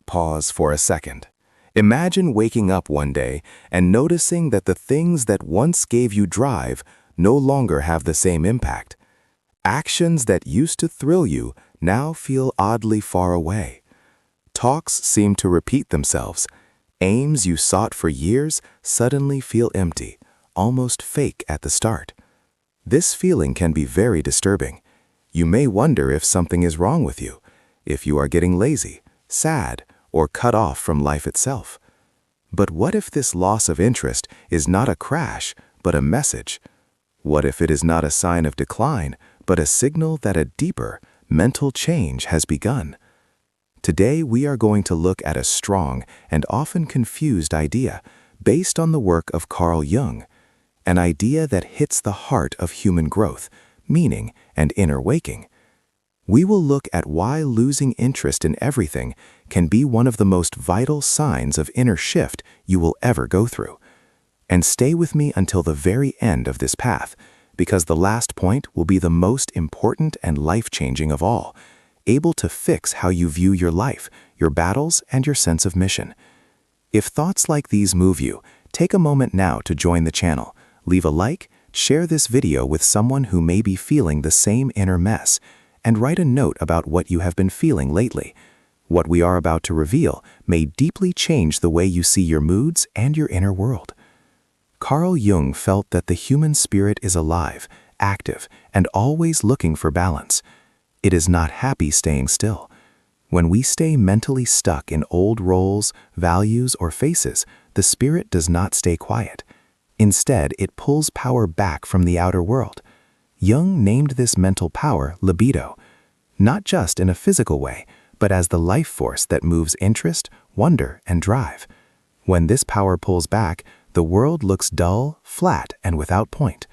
pause for a second. Imagine waking up one day and noticing that the things that once gave you drive no longer have the same impact. Actions that used to thrill you now feel oddly far away. Talks seem to repeat themselves. Aims you sought for years suddenly feel empty, almost fake at the start. This feeling can be very disturbing. You may wonder if something is wrong with you, if you are getting lazy, sad, or cut off from life itself. But what if this loss of interest is not a crash, but a message? What if it is not a sign of decline, but a signal that a deeper, mental change has begun? Today we are going to look at a strong and often confused idea based on the work of Jung, an idea that hits the heart of human growth, meaning, and inner waking. We will look at why losing interest in everything can be one of the most vital signs of inner shift you will ever go through. And stay with me until the very end of this path, because the last point will be the most important and life-changing of all, able to fix how you view your life, your battles, and your sense of mission. If thoughts like these move you, take a moment now to join the channel, leave a like, share this video with someone who may be feeling the same inner mess, and write a note about what you have been feeling lately. What we are about to reveal may deeply change the way you see your moods and your inner world. Jung felt that the human spirit is alive, active, and always looking for balance. It is not happy staying still. When we stay mentally stuck in old roles, values, or faces, the spirit does not stay quiet. Instead, it pulls power back from the outer world. Jung named this mental power libido, not just in a physical way, but as the life force that moves interest, wonder, and drive. When this power pulls back, the world looks dull, flat, and without point.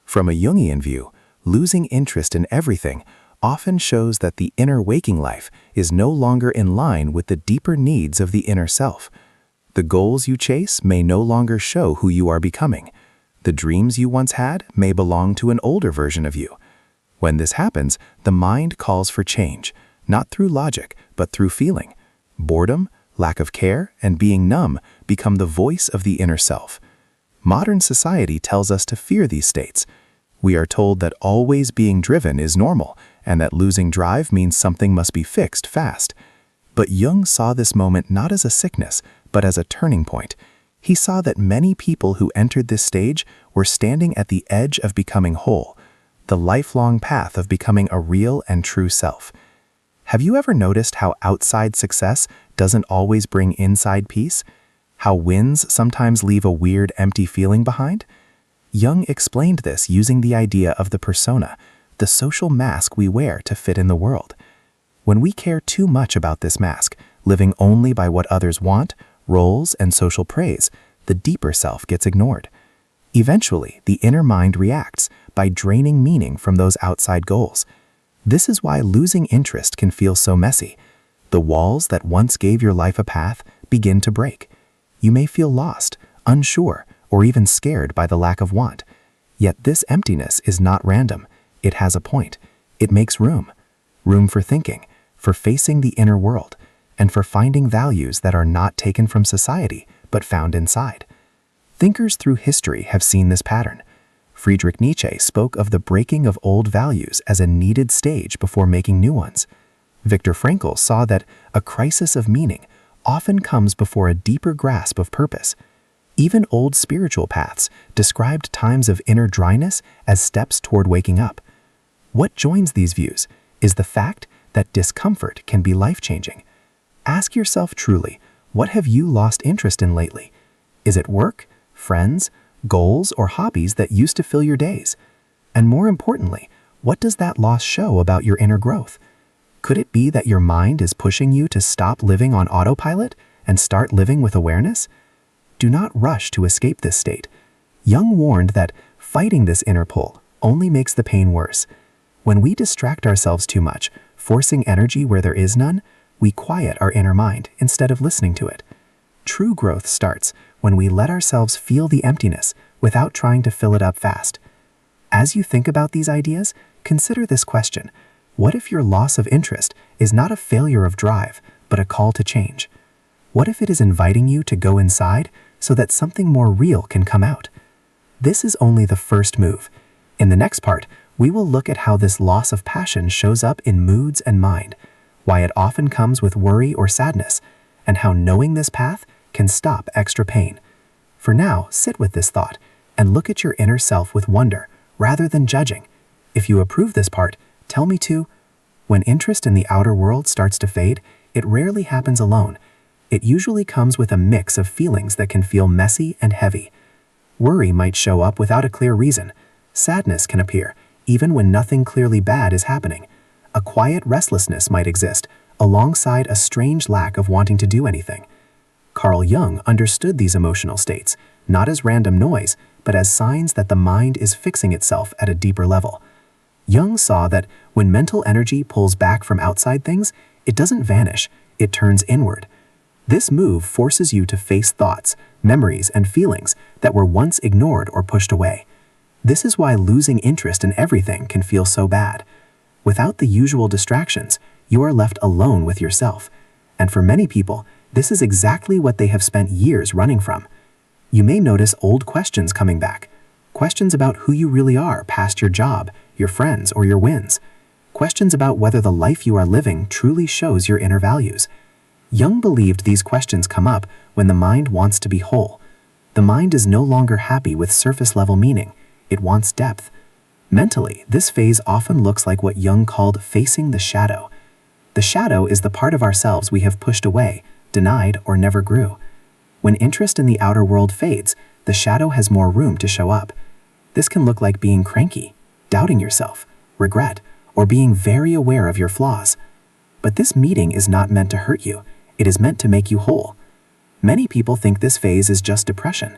From a Jungian view, losing interest in everything often shows that the inner waking life is no longer in line with the deeper needs of the inner self. The goals you chase may no longer show who you are becoming. The dreams you once had may belong to an older version of you. When this happens, the mind calls for change, not through logic, but through feeling. Boredom, lack of care, and being numb become the voice of the inner self. Modern society tells us to fear these states. We are told that always being driven is normal, and that losing drive means something must be fixed fast. But Jung saw this moment not as a sickness, but as a turning point. He saw that many people who entered this stage were standing at the edge of becoming whole, the lifelong path of becoming a real and true self. Have you ever noticed how outside success doesn't always bring inside peace? How wins sometimes leave a weird, empty feeling behind? Jung explained this using the idea of the persona, the social mask we wear to fit in the world. When we care too much about this mask, living only by what others want, roles, and social praise, the deeper self gets ignored. Eventually, the inner mind reacts by draining meaning from those outside goals. This is why losing interest can feel so messy. The walls that once gave your life a path begin to break. You may feel lost, unsure, or even scared by the lack of want. Yet this emptiness is not random. It has a point. It makes room. Room for thinking, for facing the inner world, and for finding values that are not taken from society, but found inside. Thinkers through history have seen this pattern. Friedrich Nietzsche spoke of the breaking of old values as a needed stage before making new ones. Viktor Frankl saw that a crisis of meaning often comes before a deeper grasp of purpose. Even old spiritual paths described times of inner dryness as steps toward waking up. What joins these views is the fact that discomfort can be life-changing. Ask yourself truly, what have you lost interest in lately? Is it work, friends, goals, or hobbies that used to fill your days? And more importantly, what does that loss show about your inner growth? Could it be that your mind is pushing you to stop living on autopilot and start living with awareness? Do not rush to escape this state. Jung warned that fighting this inner pull only makes the pain worse. When we distract ourselves too much, forcing energy where there is none, we quiet our inner mind instead of listening to it. True growth starts when we let ourselves feel the emptiness without trying to fill it up fast. As you think about these ideas, consider this question. What if your loss of interest is not a failure of drive, but a call to change? What if it is inviting you to go inside so that something more real can come out? This is only the first move. In the next part, we will look at how this loss of passion shows up in moods and mind, why it often comes with worry or sadness, and how knowing this path can stop extra pain. For now, sit with this thought and look at your inner self with wonder rather than judging. If you approve this part, tell me too. When interest in the outer world starts to fade, it rarely happens alone. It usually comes with a mix of feelings that can feel messy and heavy. Worry might show up without a clear reason. Sadness can appear, even when nothing clearly bad is happening. A quiet restlessness might exist, alongside a strange lack of wanting to do anything. Carl Jung understood these emotional states, not as random noise, but as signs that the mind is fixing itself at a deeper level. Jung saw that when mental energy pulls back from outside things, it doesn't vanish, it turns inward. This move forces you to face thoughts, memories, and feelings that were once ignored or pushed away. This is why losing interest in everything can feel so bad. Without the usual distractions, you are left alone with yourself. And for many people, this is exactly what they have spent years running from. You may notice old questions coming back. Questions about who you really are past your job, your friends, or your wins. Questions about whether the life you are living truly shows your inner values. Jung believed these questions come up when the mind wants to be whole. The mind is no longer happy with surface-level meaning. It wants depth. Mentally, this phase often looks like what Jung called facing the shadow. The shadow is the part of ourselves we have pushed away, denied, or never grew. When interest in the outer world fades, the shadow has more room to show up. This can look like being cranky, doubting yourself, regret, or being very aware of your flaws. But this meeting is not meant to hurt you. It is meant to make you whole. Many people think this phase is just depression.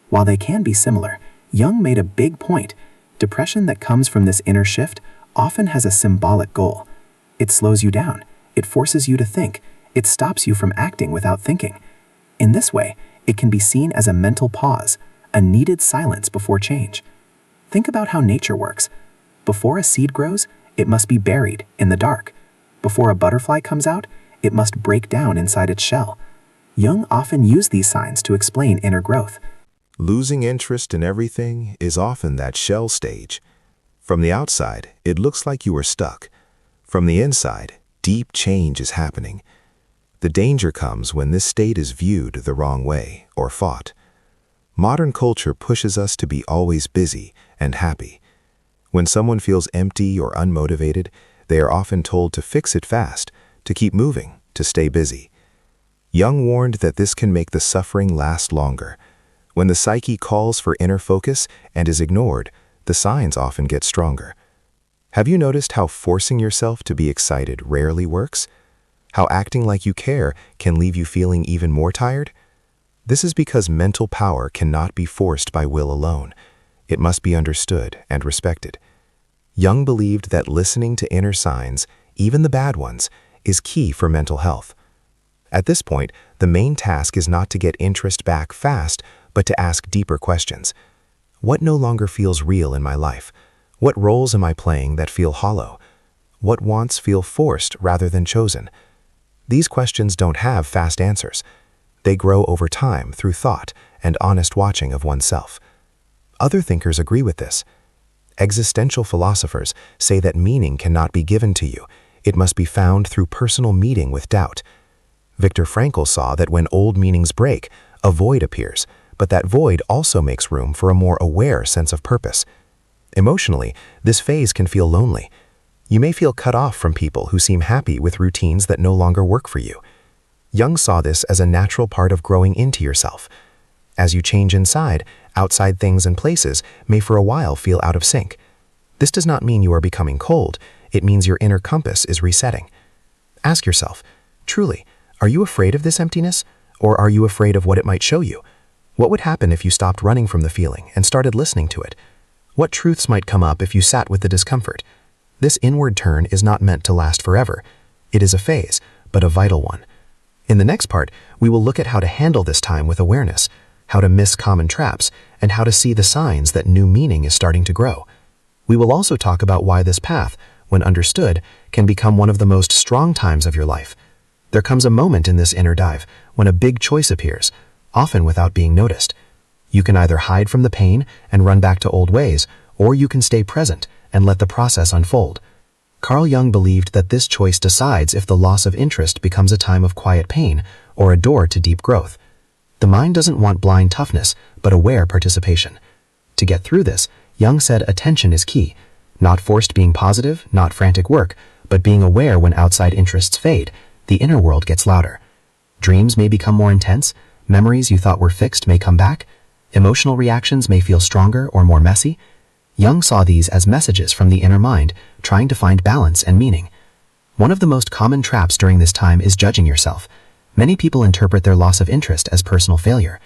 While they can be similar, Jung made a big point. Depression that comes from this inner shift often has a symbolic goal. It slows you down. It forces you to think. It stops you from acting without thinking. In this way, it can be seen as a mental pause, a needed silence before change. Think about how nature works. Before a seed grows, it must be buried in the dark. Before a butterfly comes out, it must break down inside its shell. Jung often used these signs to explain inner growth. Losing interest in everything is often that shell stage. From the outside, it looks like you are stuck. From the inside, deep change is happening. The danger comes when this state is viewed the wrong way or fought. Modern culture pushes us to be always busy and happy. When someone feels empty or unmotivated, they are often told to fix it fast, to keep moving, to stay busy. Jung warned that this can make the suffering last longer. When the psyche calls for inner focus and is ignored, the signs often get stronger. Have you noticed how forcing yourself to be excited rarely works? How acting like you care can leave you feeling even more tired? This is because mental power cannot be forced by will alone. It must be understood and respected. Jung believed that listening to inner signs, even the bad ones, is key for mental health. At this point, the main task is not to get interest back fast, but to ask deeper questions. What no longer feels real in my life? What roles am I playing that feel hollow? What wants feel forced rather than chosen? These questions don't have fast answers. They grow over time through thought and honest watching of oneself. Other thinkers agree with this. Existential philosophers say that meaning cannot be given to you. It must be found through personal meeting with doubt. Viktor Frankl saw that when old meanings break, a void appears, but that void also makes room for a more aware sense of purpose. Emotionally, this phase can feel lonely. You may feel cut off from people who seem happy with routines that no longer work for you. Jung saw this as a natural part of growing into yourself. As you change inside, outside things and places may for a while feel out of sync. This does not mean you are becoming cold. It means your inner compass is resetting. Ask yourself, truly, are you afraid of this emptiness? Or are you afraid of what it might show you? What would happen if you stopped running from the feeling and started listening to it? What truths might come up if you sat with the discomfort? This inward turn is not meant to last forever. It is a phase, but a vital one. In the next part, we will look at how to handle this time with awareness, how to miss common traps, and how to see the signs that new meaning is starting to grow. We will also talk about why this path, when understood, can become one of the most strong times of your life. There comes a moment in this inner dive when a big choice appears, often without being noticed. You can either hide from the pain and run back to old ways, or you can stay present and let the process unfold. Carl Jung believed that this choice decides if the loss of interest becomes a time of quiet pain or a door to deep growth. The mind doesn't want blind toughness, but aware participation. To get through this, Jung said attention is key. Not forced being positive, not frantic work, but being aware when outside interests fade, the inner world gets louder. Dreams may become more intense, memories you thought were fixed may come back, emotional reactions may feel stronger or more messy. Jung saw these as messages from the inner mind, trying to find balance and meaning. One of the most common traps during this time is judging yourself. Many people interpret their loss of interest as personal failure.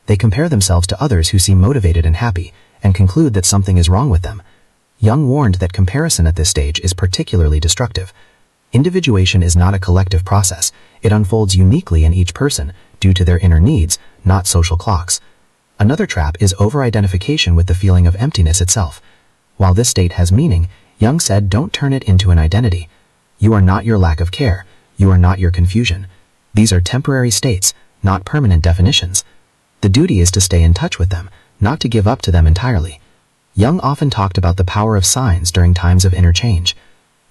They compare themselves to others who seem motivated and happy, and conclude that something is wrong with them. Jung warned that comparison at this stage is particularly destructive. Individuation is not a collective process. It unfolds uniquely in each person, due to their inner needs, not social clocks. Another trap is over-identification with the feeling of emptiness itself. While this state has meaning, Jung said don't turn it into an identity. You are not your lack of care. You are not your confusion. These are temporary states, not permanent definitions. The duty is to stay in touch with them, not to give up to them entirely. Jung often talked about the power of signs during times of inner change.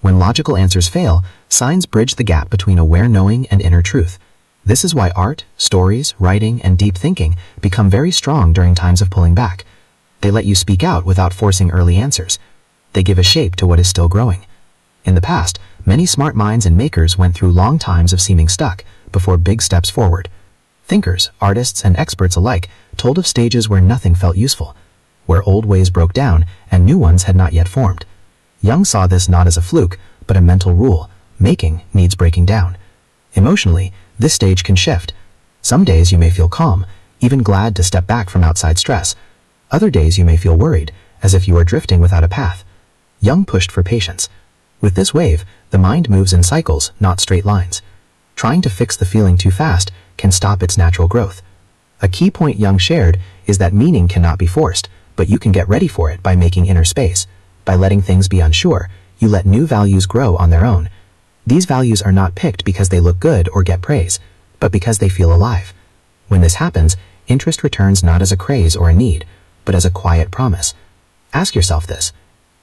When logical answers fail, signs bridge the gap between aware knowing and inner truth. This is why art, stories, writing, and deep thinking become very strong during times of pulling back. They let you speak out without forcing early answers. They give a shape to what is still growing. In the past, many smart minds and makers went through long times of seeming stuck before big steps forward. Thinkers, artists, and experts alike told of stages where nothing felt useful, where old ways broke down and new ones had not yet formed. Jung saw this not as a fluke, but a mental rule: making needs breaking down. Emotionally, this stage can shift. Some days you may feel calm, even glad to step back from outside stress. Other days you may feel worried, as if you are drifting without a path. Jung pushed for patience. With this wave, the mind moves in cycles, not straight lines. Trying to fix the feeling too fast can stop its natural growth. A key point Jung shared is that meaning cannot be forced, but you can get ready for it by making inner space. By letting things be unsure, you let new values grow on their own. These values are not picked because they look good or get praise, but because they feel alive. When this happens, interest returns not as a craze or a need, but as a quiet promise. Ask yourself this: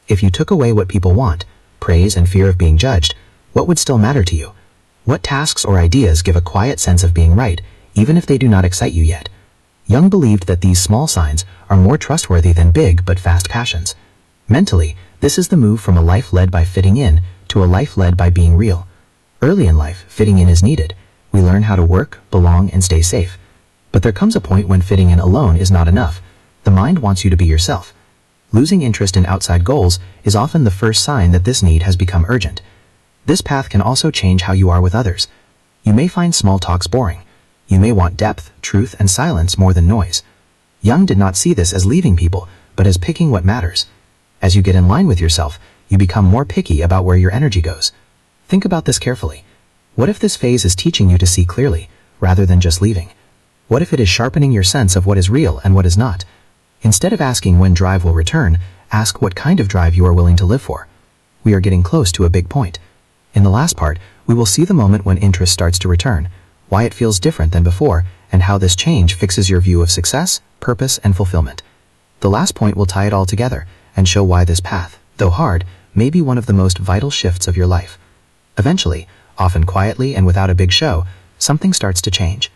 if you took away what people want, praise and fear of being judged, what would still matter to you? What tasks or ideas give a quiet sense of being right, even if they do not excite you yet? Jung believed that these small signs are more trustworthy than big but fast passions. Mentally, this is the move from a life led by fitting in to a life led by being real. Early in life, fitting in is needed. We learn how to work, belong, and stay safe. But there comes a point when fitting in alone is not enough. The mind wants you to be yourself. Losing interest in outside goals is often the first sign that this need has become urgent. This path can also change how you are with others. You may find small talks boring. You may want depth, truth, and silence more than noise. Jung did not see this as leaving people, but as picking what matters. As you get in line with yourself, you become more picky about where your energy goes. Think about this carefully. What if this phase is teaching you to see clearly, rather than just leaving? What if it is sharpening your sense of what is real and what is not? Instead of asking when drive will return, ask what kind of drive you are willing to live for. We are getting close to a big point. In the last part, we will see the moment when interest starts to return, why it feels different than before, and how this change fixes your view of success, purpose, and fulfillment. The last point will tie it all together and show why this path, though hard, may be one of the most vital shifts of your life. Eventually, often quietly and without a big show, something starts to change.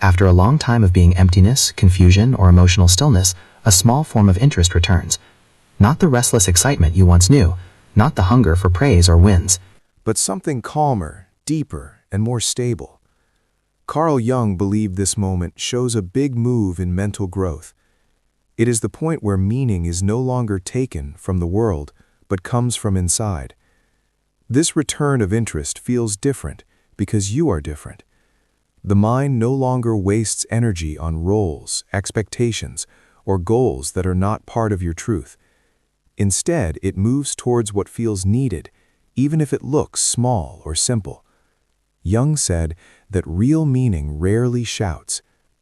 After a long time of being emptiness, confusion, or emotional stillness, a small form of interest returns. Not the restless excitement you once knew, not the hunger for praise or wins, but something calmer, deeper, and more stable. Carl Jung believed this moment shows a big move in mental growth. It is the point where meaning is no longer taken from the world, but comes from inside. This return of interest feels different because you are different. The mind no longer wastes energy on roles, expectations, or goals that are not part of your truth. Instead, it moves towards what feels needed, even if it looks small or simple. Jung said that real meaning rarely shouts.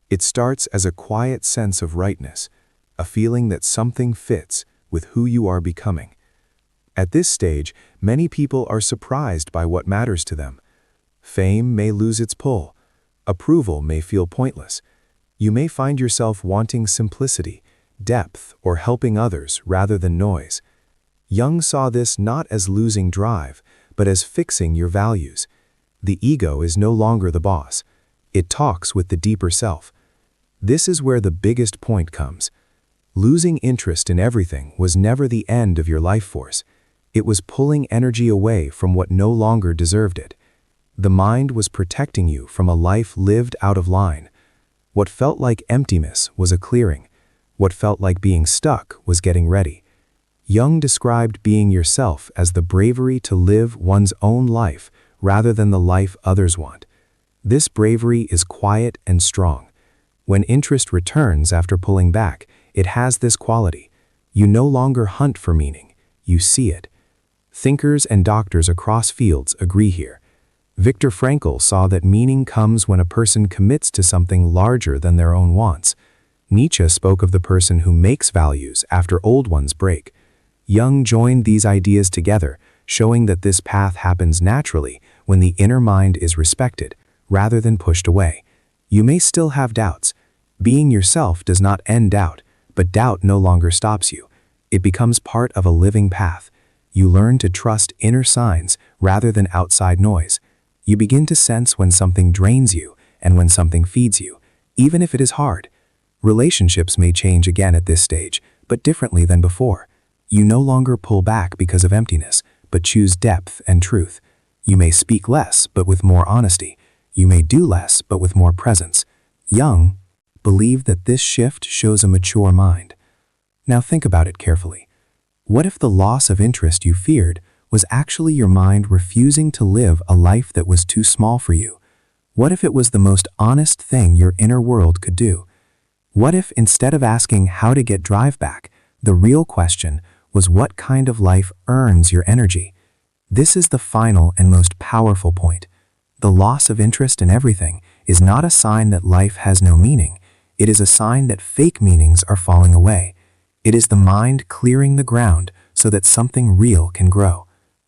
It starts as a quiet sense of rightness, a feeling that something fits with who you are becoming. At this stage, many people are surprised by what matters to them. Fame may lose its pull. Approval may feel pointless. You may find yourself wanting simplicity, depth, or helping others rather than noise. Jung saw this not as losing drive, but as fixing your values. The ego is no longer the boss. It talks with the deeper self. This is where the biggest point comes. Losing interest in everything was never the end of your life force. It was pulling energy away from what no longer deserved it. The mind was protecting you from a life lived out of line. What felt like emptiness was a clearing. What felt like being stuck was getting ready. Jung described being yourself as the bravery to live one's own life rather than the life others want. This bravery is quiet and strong. When interest returns after pulling back, it has this quality. You no longer hunt for meaning, you see it. Thinkers and doctors across fields agree here. Viktor Frankl saw that meaning comes when a person commits to something larger than their own wants. Nietzsche spoke of the person who makes values after old ones break. Jung joined these ideas together, showing that this path happens naturally when the inner mind is respected, rather than pushed away. You may still have doubts. Being yourself does not end doubt, but doubt no longer stops you. It becomes part of a living path. You learn to trust inner signs rather than outside noise. You begin to sense when something drains you and when something feeds you, even if it is hard. Relationships may change again at this stage, but differently than before. You no longer pull back because of emptiness, but choose depth and truth. You may speak less, but with more honesty. You may do less, but with more presence. Jung believed that this shift shows a mature mind. Now think about it carefully. What if the loss of interest you feared was actually your mind refusing to live a life that was too small for you? What if it was the most honest thing your inner world could do? What if instead of asking how to get drive back, the real question was what kind of life earns your energy? This is the final and most powerful point. The loss of interest in everything is not a sign that life has no meaning. It is a sign that fake meanings are falling away. It is the mind clearing the ground so that something real can grow.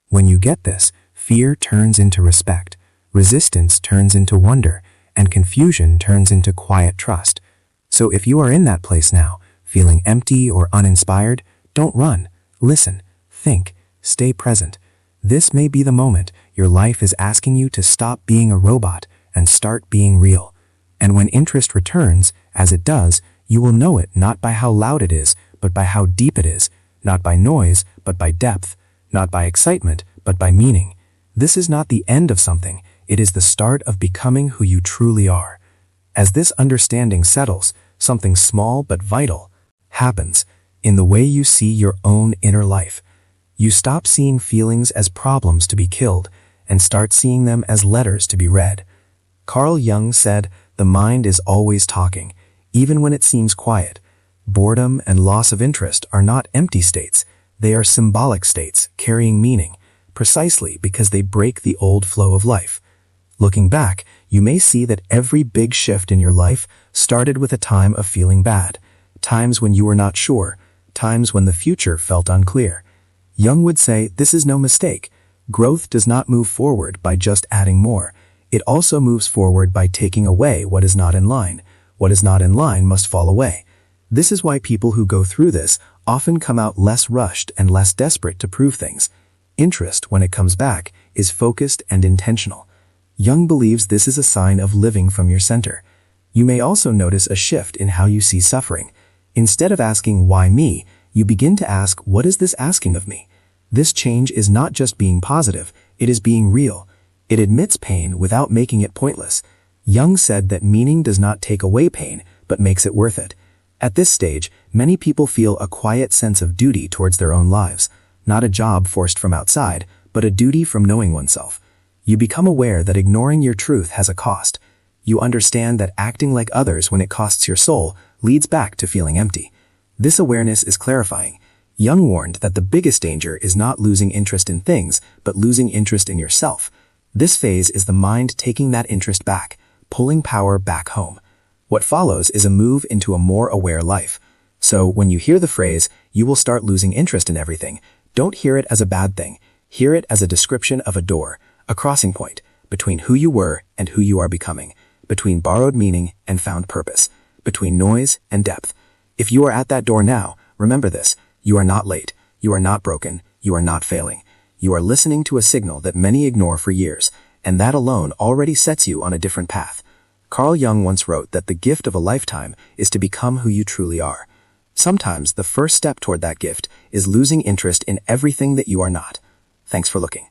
When you get this, fear turns into respect, resistance turns into wonder, and confusion turns into quiet trust. So if you are in that place now, feeling empty or uninspired, don't run. Listen, think, stay present. This may be the moment your life is asking you to stop being a robot and start being real. And when interest returns, as it does, you will know it not by how loud it is, but by how deep it is, not by noise, but by depth, not by excitement, but by meaning. This is not the end of something, it is the start of becoming who you truly are. As this understanding settles, something small but vital happens in the way you see your own inner life. You stop seeing feelings as problems to be killed and start seeing them as letters to be read. Carl Jung said, "The mind is always talking, even when it seems quiet." Boredom and loss of interest are not empty states, they are symbolic states carrying meaning, precisely because they break the old flow of life. Looking back, you may see that every big shift in your life started with a time of feeling bad, times when you were not sure, times when the future felt unclear. Jung would say this is no mistake. Growth does not move forward by just adding more. It also moves forward by taking away what is not in line. What is not in line must fall away. This is why people who go through this often come out less rushed and less desperate to prove things. Interest, when it comes back, is focused and intentional. Jung believes this is a sign of living from your center. You may also notice a shift in how you see suffering. Instead of asking, "Why me?" you begin to ask, "What is this asking of me?" This change is not just being positive, it is being real. It admits pain without making it pointless. Jung said that meaning does not take away pain, but makes it worth it. At this stage, many people feel a quiet sense of duty towards their own lives, not a job forced from outside, but a duty from knowing oneself. You become aware that ignoring your truth has a cost. You understand that acting like others when it costs your soul leads back to feeling empty. This awareness is clarifying. Jung warned that the biggest danger is not losing interest in things, but losing interest in yourself. This phase is the mind taking that interest back, pulling power back home. What follows is a move into a more aware life. So when you hear the phrase, "You will start losing interest in everything," don't hear it as a bad thing. Hear it as a description of a door, a crossing point. between who you were and who you are becoming, between borrowed meaning and found purpose, between noise and depth. If you are at that door now, remember this: you are not late, you are not broken, you are not failing. You are listening to a signal that many ignore for years, and that alone already sets you on a different path. Carl Jung once wrote that the gift of a lifetime is to become who you truly are. Sometimes the first step toward that gift is losing interest in everything that you are not. Thanks for looking.